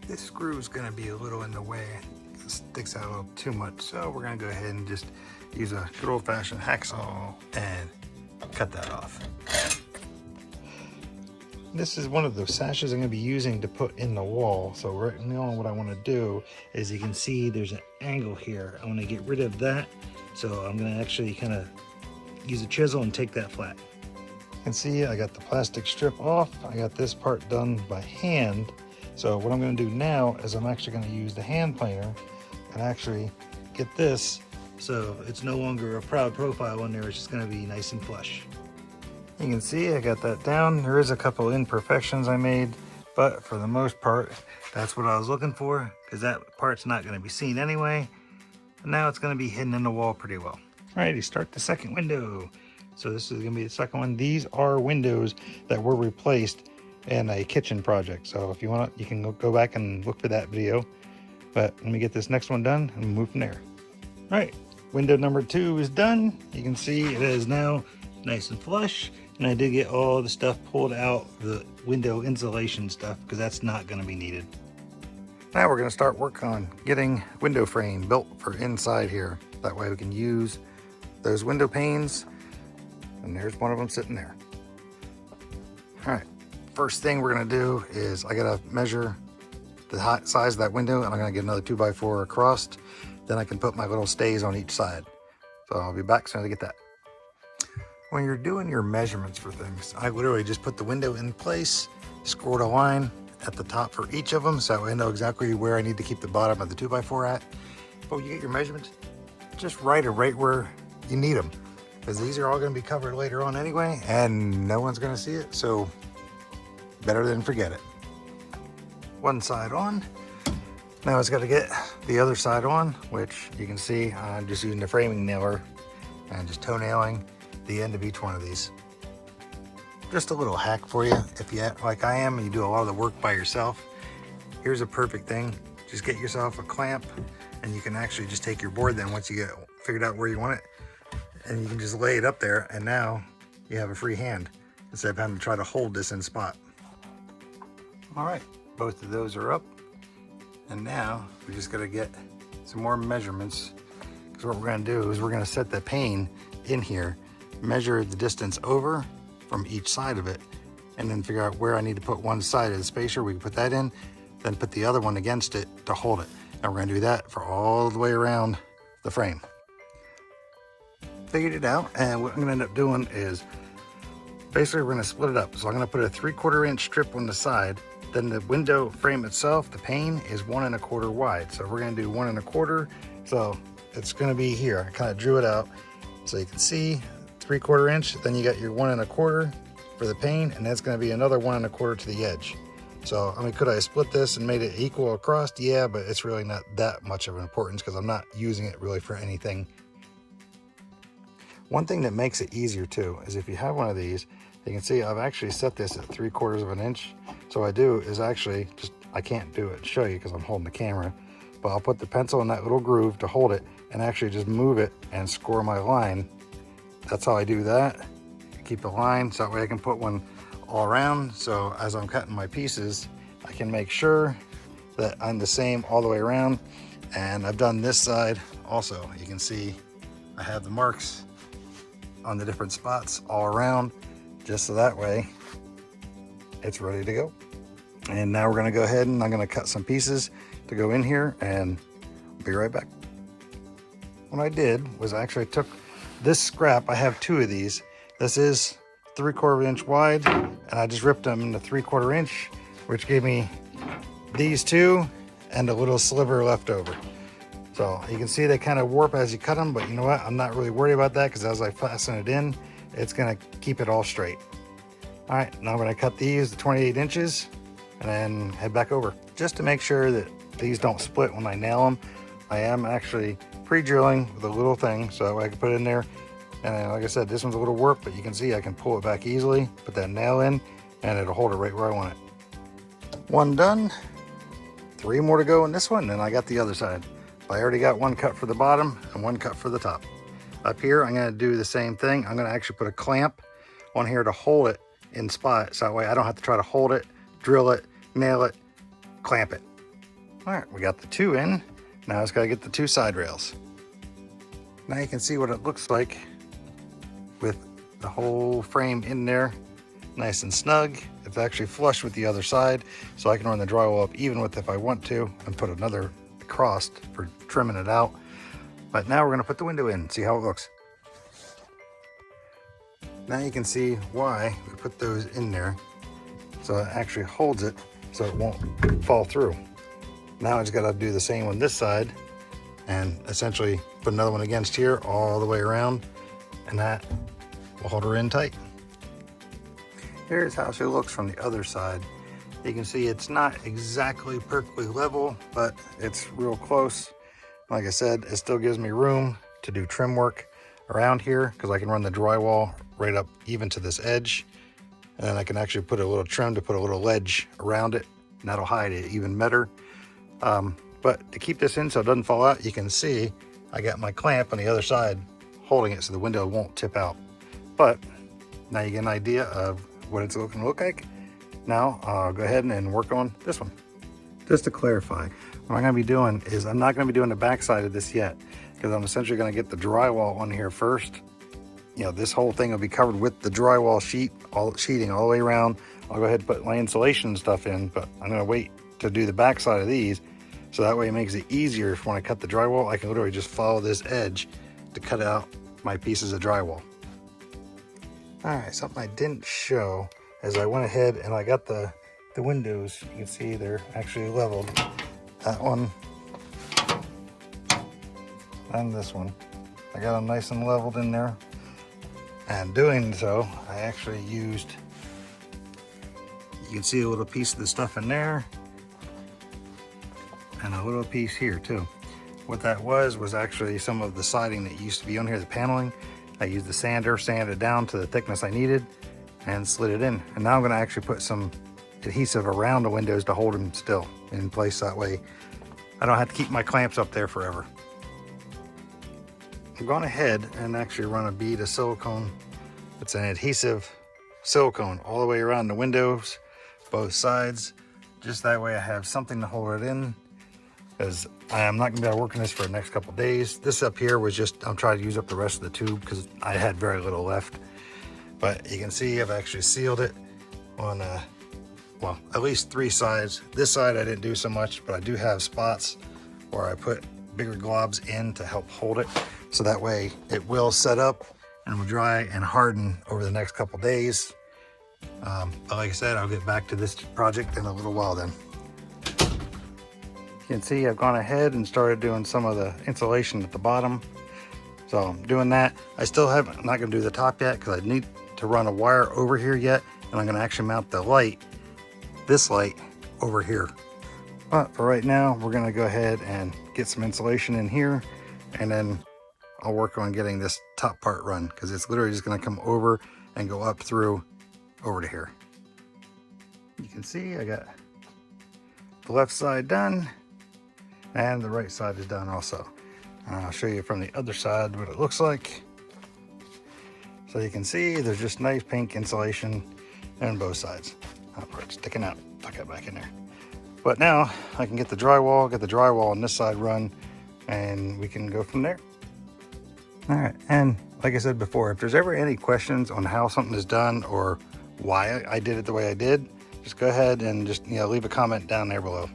This screw is going to be a little in the way. It sticks out a little too much, so we're going to go ahead and just use a good old-fashioned hacksaw and cut that off. This is one of the sashes I'm going to be using to put in the wall. So right now what I want to do is, you can see there's an angle here. I want to get rid of that. So I'm going to actually kind of use a chisel and take that flat. You can see I got the plastic strip off. I got this part done by hand. So what I'm going to do now is I'm actually going to use the hand planer and actually get this so it's no longer a proud profile on there. It's just going to be nice and flush. You can see I got that down. There is a couple imperfections I made, but for the most part, that's what I was looking for, because that part's not going to be seen anyway. And now it's going to be hidden in the wall pretty well. Alrighty, start the second window. So this is going to be the second one. These are windows that were replaced in a kitchen project. So if you want, you can go back and look for that video. But let me get this next one done and move from there. All right, window number 2 is done. You can see it is now nice and flush. And I did get all the stuff pulled out, the window insulation stuff, because that's not going to be needed. Now we're going to start work on getting window frame built for inside here. That way we can use those window panes. And there's one of them sitting there. All right, first thing we're going to do is I got to measure the height, size of that window, and I'm going to get another 2x4 across. Then I can put my little stays on each side. So I'll be back as soon as I get that. When you're doing your measurements for things, I literally just put the window in place, scored a line at the top for each of them, so I know exactly where I need to keep the bottom of the 2x4 at. But when you get your measurements, just write it right where you need them, because these are all going to be covered later on anyway, and no one's going to see it, so better than forget it. One side on. Now it's got to get the other side on, which you can see I'm just using the framing nailer and just toenailing the end of each one of these. Just a little hack for you if you, like I am, and you do a lot of the work by yourself. Here's a perfect thing. Just get yourself a clamp, and you can actually just take your board then once you get figured out where you want it, and you can just lay it up there, and now you have a free hand instead of having to try to hold this in spot. All right, both of those are up, and now we just got to get some more measurements, because what we're going to do is we're going to set the pane in here, measure the distance over from each side of it, and then figure out where I need to put one side of the spacer. We can put that in, then put the other one against it to hold it. And we're going to do that for all the way around the frame. Figured it out, and what I'm going to end up doing is basically we're going to split it up. So I'm going to put a 3/4 inch strip on the side. Then the window frame itself, the pane, is 1 1/4 wide. So we're going to do 1 1/4. So it's going to be here. I kind of drew it out so you can see 3/4 inch. Then you got your 1 1/4 for the pane, and that's going to be another 1 1/4 to the edge. So I mean, could I split this and made it equal across? Yeah, but it's really not that much of an importance because I'm not using it really for anything. One thing that makes it easier too is if you have one of these, you can see I've actually set this at 3/4 inch. So what I do is actually just, I can't do it, show you because I'm holding the camera, but I'll put the pencil in that little groove to hold it and actually just move it and score my line. That's how I do that. Keep the line so that way I can put one all around. So as I'm cutting my pieces, I can make sure that I'm the same all the way around. And I've done this side also. You can see I have the marks on the different spots all around, just so that way it's ready to go. And now we're going to go ahead and I'm going to cut some pieces to go in here, and I'll be right back. What I did was I actually took this scrap. I have 2 of these. This is 3/4 inch wide, and I just ripped them into 3/4 inch, which gave me these 2 and a little sliver left over. So you can see they kind of warp as you cut them, but you know what? I'm not really worried about that because as I fasten it in, it's going to keep it all straight. All right, now I'm going to cut these to 28 inches and then head back over. Just to make sure that these don't split when I nail them, I am actually pre-drilling with a little thing so that way I can put it in there. And like I said, this one's a little warped, but you can see I can pull it back easily, put that nail in, and it'll hold it right where I want it. One done, 3 more to go in this one, and I got the other side. I already got one cut for the bottom and one cut for the top. Up here, I'm gonna do the same thing. I'm gonna actually put a clamp on here to hold it in spot, so that way I don't have to try to hold it, drill it, nail it, clamp it. All right, we got the 2 in. Now it's got to get the 2 side rails. Now you can see what it looks like with the whole frame in there, nice and snug. It's actually flush with the other side, so I can run the drywall up even with if I want to, and put another across for trimming it out. But now we're gonna put the window in, see how it looks. Now you can see why we put those in there. So it actually holds it so it won't fall through. Now I just gotta do the same on this side and essentially put another one against here all the way around, and that will hold her in tight. Here's how she looks from the other side. You can see it's not exactly perfectly level, but it's real close. Like I said, it still gives me room to do trim work around here because I can run the drywall right up even to this edge. And then I can actually put a little trim to put a little ledge around it, and that'll hide it even better. But to keep this in so it doesn't fall out, you can see I got my clamp on the other side holding it so the window won't tip out. But now you get an idea of what it's looking to look like. Now I'll go ahead and work on this one. Just to clarify, what I'm gonna be doing is I'm not gonna be doing the back side of this yet, because I'm essentially gonna get the drywall on here first. You know, this whole thing will be covered with the drywall sheeting all the way around. I'll go ahead and put my insulation and stuff in, but I'm gonna wait to do the back side of these, so that way it makes it easier when I cut the drywall. I can literally just follow this edge to cut out my pieces of drywall. All right, something I didn't show is I went ahead and I got the windows. You can see they're actually leveled. That one and this one. I got them nice and leveled in there. And doing so, I actually used, you can see a little piece of the stuff in there and a little piece here too. What that was actually some of the siding that used to be on here, the paneling. I used the sander, sanded it down to the thickness I needed, and slid it in. And now I'm gonna actually put some adhesive around the windows to hold them still in place. That way I don't have to keep my clamps up there forever. I've gone ahead and actually run a bead of silicone. It's an adhesive silicone all the way around the windows, both sides. Just that way I have something to hold it in, because I am not gonna be able to work on this for the next couple days. This up here was just, I'm trying to use up the rest of the tube because I had very little left. But you can see I've actually sealed it on, well, at least 3 sides. This side I didn't do so much, but I do have spots where I put bigger globs in to help hold it. So that way it will set up and will dry and harden over the next couple days. But like I said, I'll get back to this project in a little while then. You can see I've gone ahead and started doing some of the insulation at the bottom. So I'm doing that. I still haven't, I'm not gonna do the top yet because I need to run a wire over here yet. And I'm gonna actually mount the light, this light over here. But for right now, we're gonna go ahead and get some insulation in here, and then I'll work on getting this top part run, because it's literally just gonna come over and go up through over to here. You can see I got the left side done and the right side is done also. And I'll show you from the other side what it looks like. So you can see there's just nice pink insulation on both sides. That part's sticking out, tuck it back in there. But now I can get the drywall on this side run, and we can go from there. All right, and like I said before, if there's ever any questions on how something is done or why I did it the way I did, just go ahead and just, leave a comment down there below.